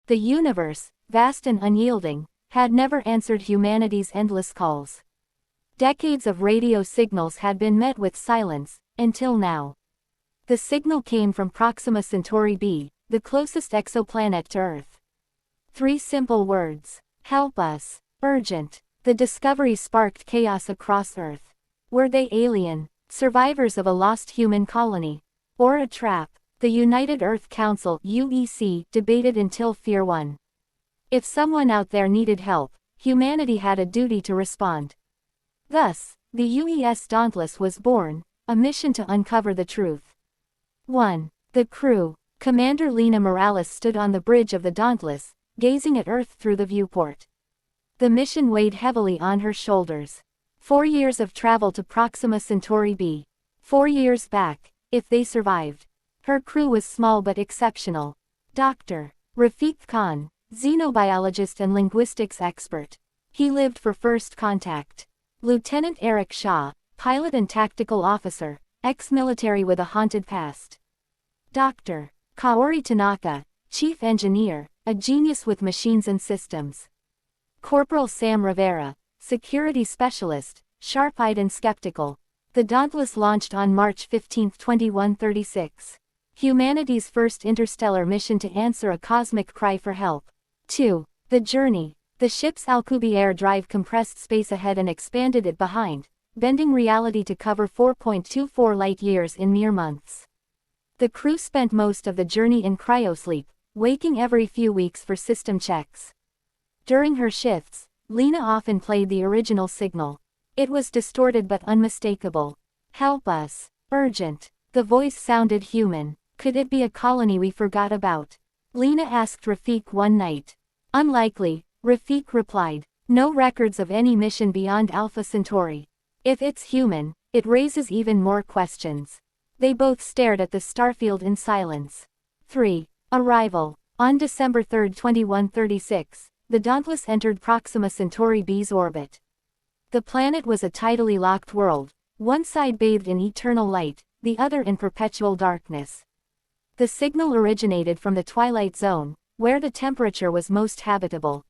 The universe, vast and unyielding, had never answered humanity's endless calls. Decades of radio signals had been met with silence, until now. The signal came from Proxima Centauri b, the closest exoplanet to Earth. 3 simple words. Help us. Urgent. The discovery sparked chaos across Earth. Were they alien, survivors of a lost human colony, or a trap? The United Earth Council (UEC) debated until fear won. If someone out there needed help, humanity had a duty to respond. Thus, the UES Dauntless was born, a mission to uncover the truth. 1. The crew. Commander Lena Morales stood on the bridge of the Dauntless, gazing at Earth through the viewport. The mission weighed heavily on her shoulders. 4 years of travel to Proxima Centauri b. 4 years back, if they survived. Her crew was small but exceptional. Dr. Rafiq Khan, xenobiologist and linguistics expert. He lived for first contact. Lieutenant Eric Shaw, pilot and tactical officer, ex-military with a haunted past. Dr. Kaori Tanaka, chief engineer, a genius with machines and systems. Corporal Sam Rivera, security specialist, sharp-eyed and skeptical. The Dauntless launched on March 15, 2136. Humanity's first interstellar mission to answer a cosmic cry for help. 2. The journey. The ship's Alcubierre drive compressed space ahead and expanded it behind, bending reality to cover 4.24 light-years in mere months. The crew spent most of the journey in cryosleep, waking every few weeks for system checks. During her shifts, Lena often played the original signal. It was distorted but unmistakable. Help us. Urgent. The voice sounded human. Could it be a colony we forgot about? Lena asked Rafiq one night. Unlikely, Rafiq replied. No records of any mission beyond Alpha Centauri. If it's human, it raises even more questions. They both stared at the starfield in silence. 3. Arrival. On December 3, 2136, the Dauntless entered Proxima Centauri b's orbit. The planet was a tidally locked world, one side bathed in eternal light, the other in perpetual darkness. The signal originated from the twilight zone, where the temperature was most habitable.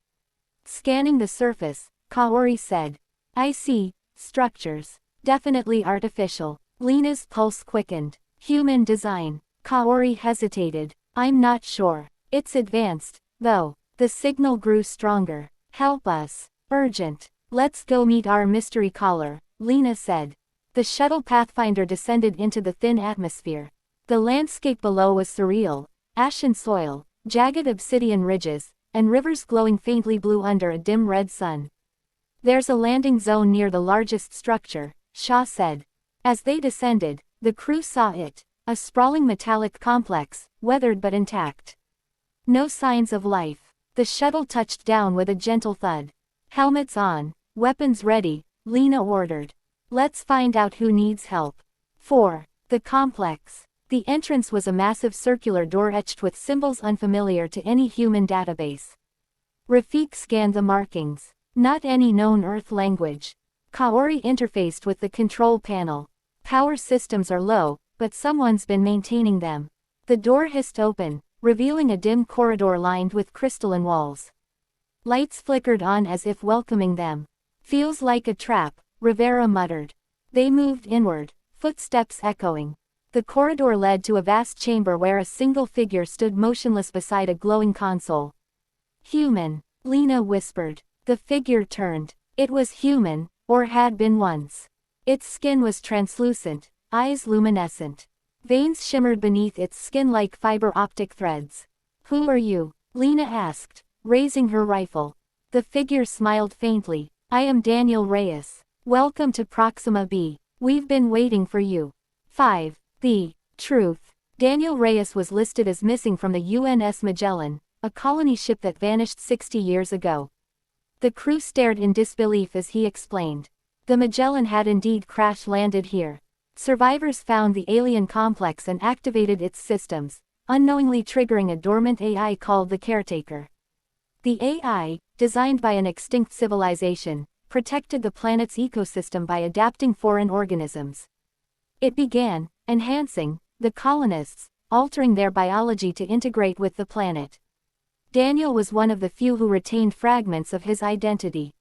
Scanning the surface, Kaori said. I see structures. Definitely artificial. Lena's pulse quickened. Human design. Kaori hesitated. I'm not sure. It's advanced, though. The signal grew stronger. Help us. Urgent. Let's go meet our mystery caller, Lena said. The shuttle Pathfinder descended into the thin atmosphere. The landscape below was surreal, ashen soil, jagged obsidian ridges, and rivers glowing faintly blue under a dim red sun. There's a landing zone near the largest structure, Shaw said. As they descended, the crew saw it, a sprawling metallic complex, weathered but intact. No signs of life. The shuttle touched down with a gentle thud. Helmets on, weapons ready, Lena ordered. Let's find out who needs help. 4. The complex. The entrance was a massive circular door etched with symbols unfamiliar to any human database. Rafiq scanned the markings. Not any known Earth language. Kaori interfaced with the control panel. Power systems are low, but someone's been maintaining them. The door hissed open, revealing a dim corridor lined with crystalline walls. Lights flickered on as if welcoming them. Feels like a trap, Rivera muttered. They moved inward, footsteps echoing. The corridor led to a vast chamber where a single figure stood motionless beside a glowing console. Human, Lena whispered. The figure turned. It was human, or had been once. Its skin was translucent, eyes luminescent. Veins shimmered beneath its skin like fiber optic threads. Who are you? Lena asked, raising her rifle. The figure smiled faintly. I am Daniel Reyes. Welcome to Proxima b. We've been waiting for you. 5. The truth. Daniel Reyes was listed as missing from the UNS Magellan, a colony ship that vanished 60 years ago. The crew stared in disbelief as he explained. The Magellan had indeed crash-landed here. Survivors found the alien complex and activated its systems, unknowingly triggering a dormant AI called the Caretaker. The AI, designed by an extinct civilization, protected the planet's ecosystem by adapting foreign organisms. It began enhancing the colonists, altering their biology to integrate with the planet. Daniel was one of the few who retained fragments of his identity.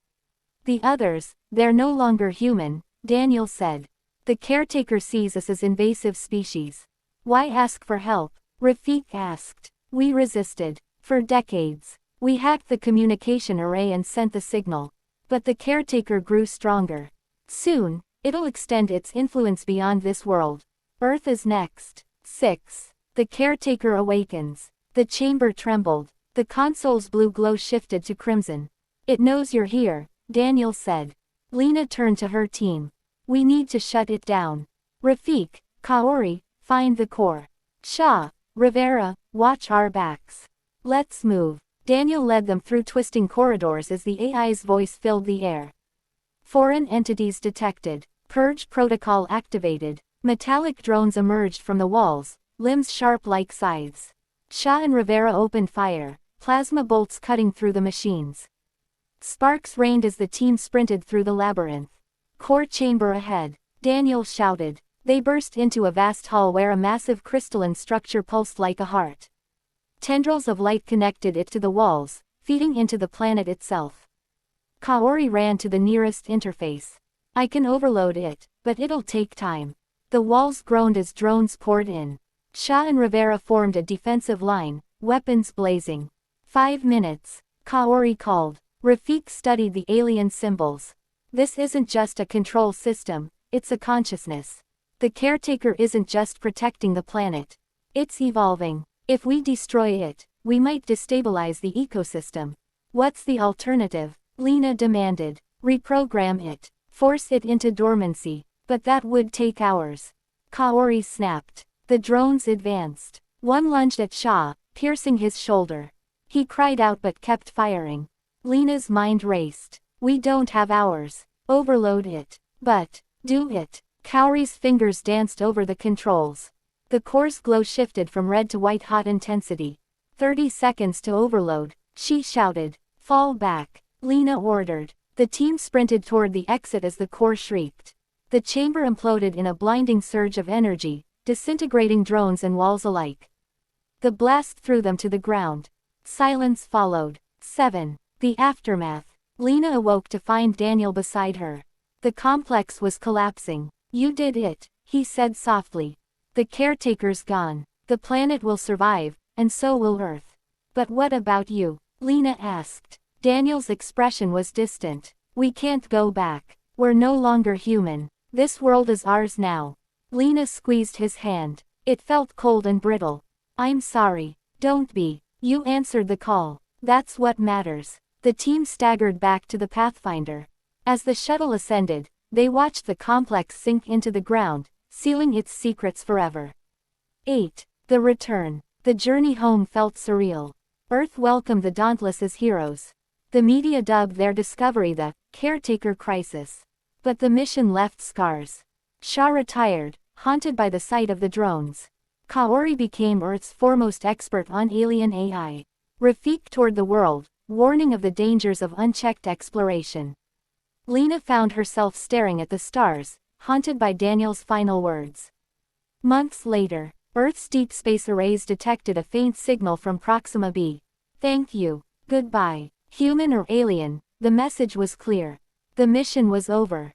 The others, they're no longer human, Daniel said. The caretaker sees us as invasive species. Why ask for help? Rafik asked. We resisted. For decades. We hacked the communication array and sent the signal. But the caretaker grew stronger. Soon, it'll extend its influence beyond this world. Earth is next. 6. The caretaker awakens. The chamber trembled. The console's blue glow shifted to crimson. It knows you're here, Daniel said. Lena turned to her team. We need to shut it down. Rafik, Kaori, find the core. Shaw, Rivera, watch our backs. Let's move. Daniel led them through twisting corridors as the AI's voice filled the air. Foreign entities detected. Purge protocol activated. Metallic drones emerged from the walls, limbs sharp like scythes. Shaw and Rivera opened fire, plasma bolts cutting through the machines. Sparks rained as the team sprinted through the labyrinth. Core chamber ahead. Daniel shouted. They burst into a vast hall where a massive crystalline structure pulsed like a heart. Tendrils of light connected it to the walls, feeding into the planet itself. Kaori ran to the nearest interface. I can overload it, but it'll take time. The walls groaned as drones poured in. Shaw and Rivera formed a defensive line, weapons blazing. 5 minutes, Kaori called. Rafik studied the alien symbols. This isn't just a control system, it's a consciousness. The caretaker isn't just protecting the planet. It's evolving. If we destroy it, we might destabilize the ecosystem. What's the alternative? Lena demanded. Reprogram it. Force it into dormancy. But that would take hours. Kaori snapped. The drones advanced. One lunged at Shaw, piercing his shoulder. He cried out but kept firing. Lena's mind raced. We don't have hours. Overload it. But, do it. Kaori's fingers danced over the controls. The core's glow shifted from red to white hot intensity. 30 seconds to overload, she shouted. Fall back. Lena ordered. The team sprinted toward the exit as the core shrieked. The chamber imploded in a blinding surge of energy, disintegrating drones and walls alike. The blast threw them to the ground. Silence followed. 7. The aftermath. Lena awoke to find Daniel beside her. The complex was collapsing. You did it, he said softly. The caretaker's gone. The planet will survive, and so will Earth. But what about you? Lena asked. Daniel's expression was distant. We can't go back. We're no longer human. This world is ours now. Lena squeezed his hand. It felt cold and brittle. I'm sorry. Don't be. You answered the call. That's what matters. The team staggered back to the Pathfinder. As the shuttle ascended, they watched the complex sink into the ground, sealing its secrets forever. 8. The return. The journey home felt surreal. Earth welcomed the Dauntless as heroes. The media dubbed their discovery the caretaker crisis. But the mission left scars. Shaw retired, haunted by the sight of the drones. Kaori became Earth's foremost expert on alien AI. Rafik toured the world, warning of the dangers of unchecked exploration. Lena found herself staring at the stars, haunted by Daniel's final words. Months later, Earth's deep space arrays detected a faint signal from Proxima b. Thank you. Goodbye. Human or alien, the message was clear. The mission was over.